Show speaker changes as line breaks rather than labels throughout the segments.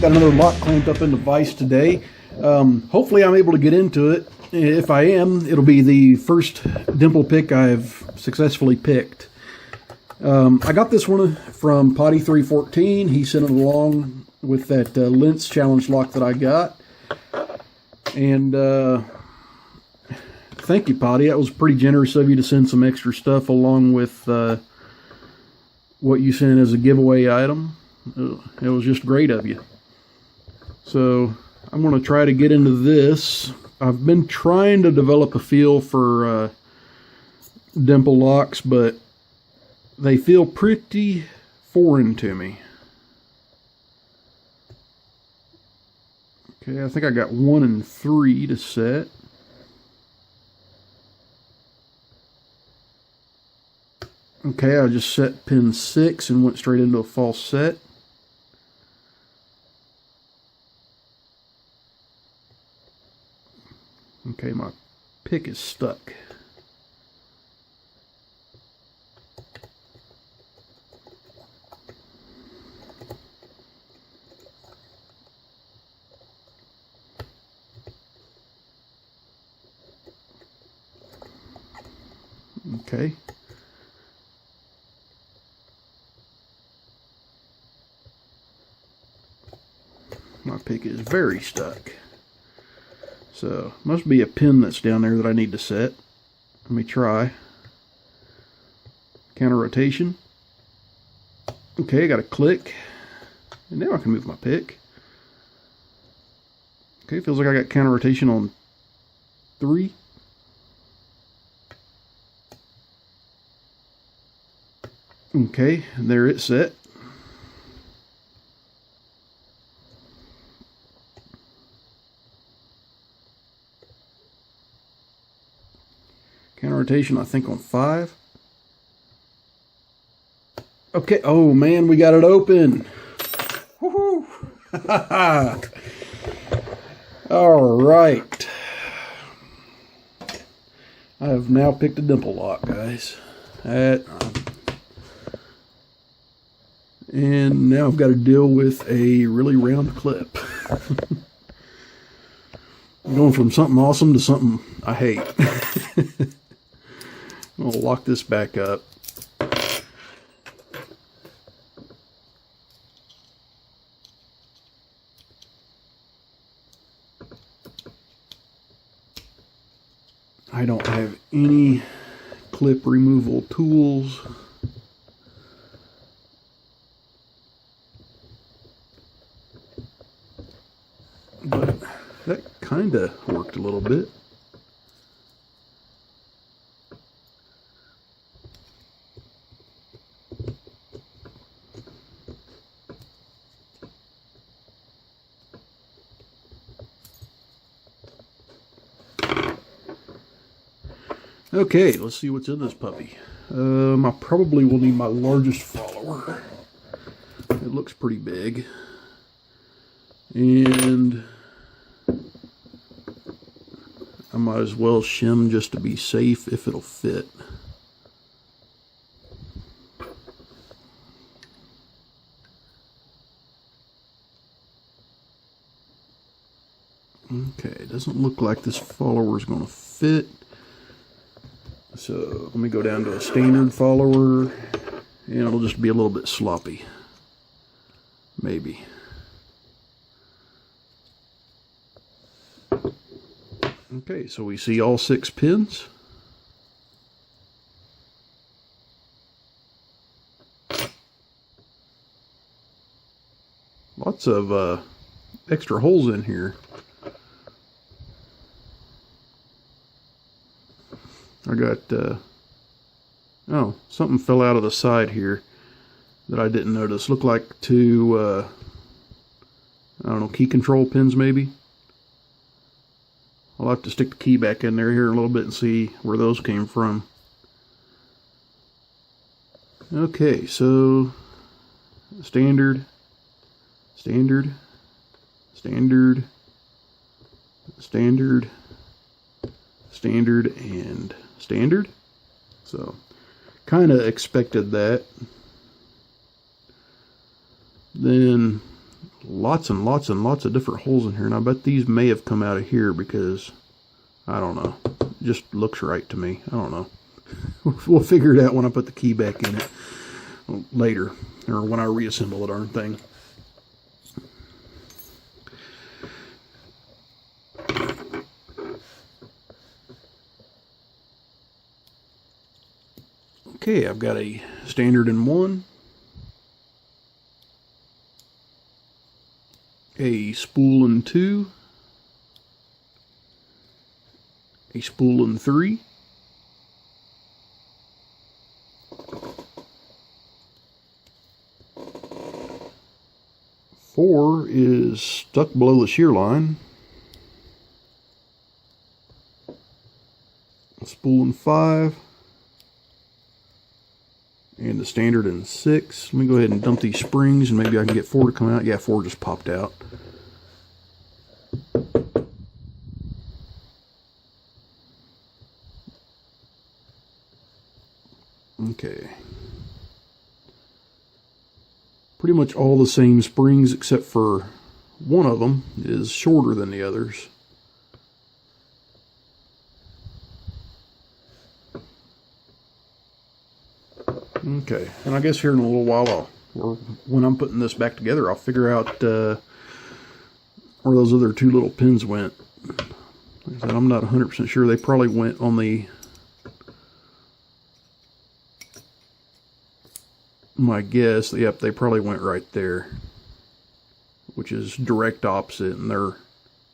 Got another lock clamped up in the vise today. Hopefully I'm able to get into it. If I am, it'll be the first Dimple pick I've successfully picked. I got this one from Potti314. He sent it along with that Lentz challenge lock that I got. And thank you, Potti. That was pretty generous of you to send some extra stuff along with what you sent as a giveaway item. It was just great of you. So I'm going to try to get into this. I've been trying to develop a feel for Dimple locks, but they feel pretty foreign to me. Okay, I think I got 1 and 3 to set. Okay, I just set pin 6 and went straight into a false set. Okay, my pick is stuck. Okay. My pick is very stuck. So, must be a pin that's down there that I need to set. Let me try. Counter rotation. Okay, I got a click. And now I can move my pick. Okay, feels like I got counter rotation on 3. Okay, there it's set. Counter rotation, I think, on 5. Okay, oh man, we got it open. Woohoo! All right. I have now picked a Dimple lock, guys. And now I've got to deal with a really round clip. I'm going from something awesome to something I hate. I'll lock this back up. I don't have any clip removal tools. But that kind of worked a little bit. Okay, let's see what's in this puppy. I probably will need my largest follower. It looks pretty big. And I might as well shim just to be safe if it'll fit. Okay, it doesn't look like this follower is going to fit. So let me go down to a standard follower, and it'll just be a little bit sloppy. Maybe. Okay, so we see all 6 pins. Lots of extra holes in here. I got, oh, something fell out of the side here that I didn't notice. Looked like 2, I don't know, key control pins maybe. I'll have to stick the key back in there here a little bit and see where those came from. Okay, so standard, standard, standard, standard, standard, and standard. So kind of expected that. Then lots and lots and lots of different holes in here, and I bet these may have come out of here because, I don't know, it just looks right to me. I don't know. We'll figure it out when I put the key back in it later, or when I reassemble the darn thing. Okay, I've got a standard in one, a spool in two, a spool in three, four is stuck below the shear line, a spool in five, and the standard in six. Let me go ahead and dump these springs and maybe I can get four to come out. Yeah, four just popped out. Okay. Pretty much all the same springs except for one of them is shorter than the others. Okay, and I guess here in a little while, or when I'm putting this back together, I'll figure out where those other two little pins went. Like I said, I'm not 100% sure. They probably went on the, my guess, yep, they probably went right there, which is direct opposite, and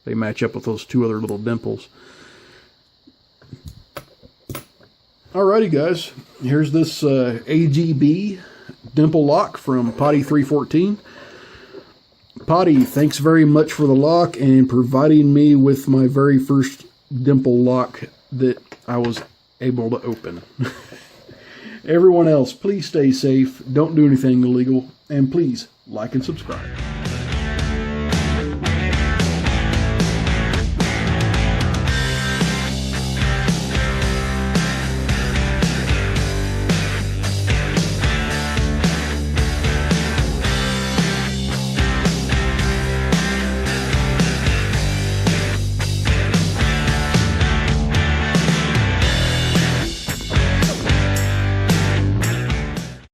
they match up with those two other little dimples. Alrighty guys, here's this AGB dimple lock from Potti314. Potti, thanks very much for the lock and providing me with my very first dimple lock that I was able to open. Everyone else, please stay safe, don't do anything illegal, and please like and subscribe.